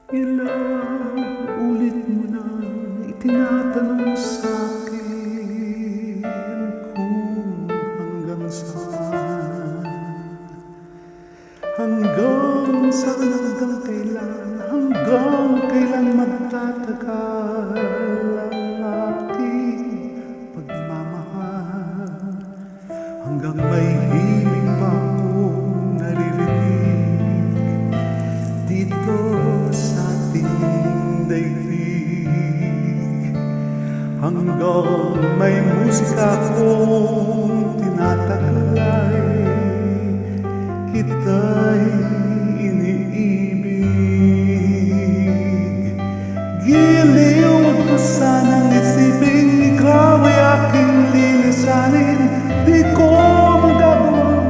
Ilang ulit mo na itinatanong sa'kin kung hanggang saan, hanggang kailan magtatagal ang ating pagmamahal, hanggang may hiling pa akong naririnig dito sa ating daigdig, hanggang may musika akong tinataglay, kita'y iniibig. Giliw ko sanang isipin, ikaw ay aking lilisanin, di ko magagawang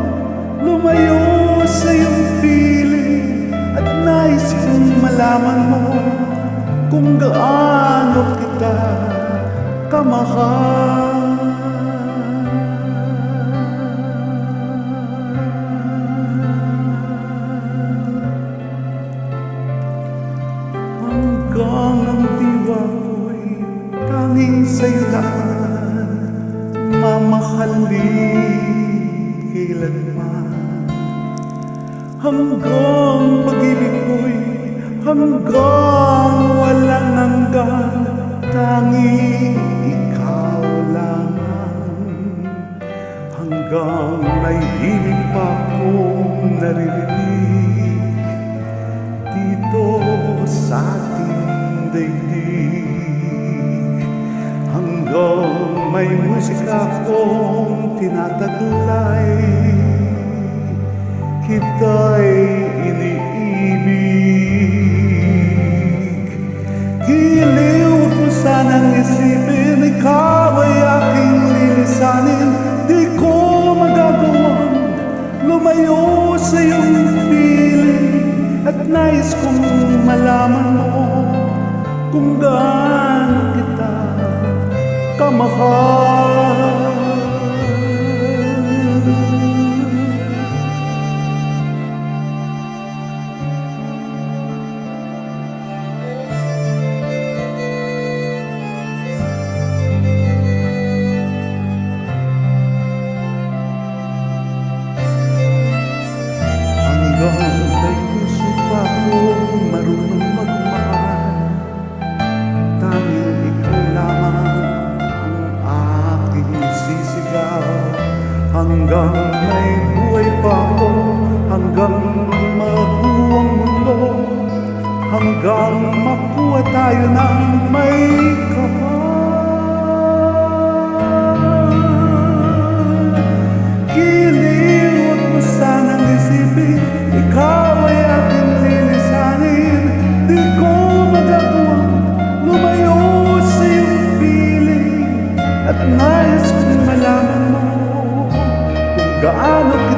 lumayo sa iyong piling, at nais kong malaman mo kung gaano kita kamahal. Hanggang ang diwa ko'y tanging sa'yo lang mamahalin kailanman, hanggang pag-ibig ko'y hanggang walang hanggan, tanging ikaw lamang, hanggang may hiling pa akong naririnig dito sa ating daigdig, hanggang may musika akong tinataglay, kita'y iniibig. Giliw ko sanang isipin, ikaw ay aking lilisanin, di ko magagawang lumayo sa iyong piling, at nais kong malaman mo kung gaano kita kamahal. Hanggang may puso pa akong marunong magmahal, tanging ikaw lamang ang aking sisigaw. Hanggang may buhay pa ako, hanggang mabuwang mundo, hanggang makuha tayo ng may kapal. Giliw ko sanang isipin, ikaw ay aking lilisanin, di ko magagawang lumayo sa iyong piling, at nais kong malaman mo kung gaano kita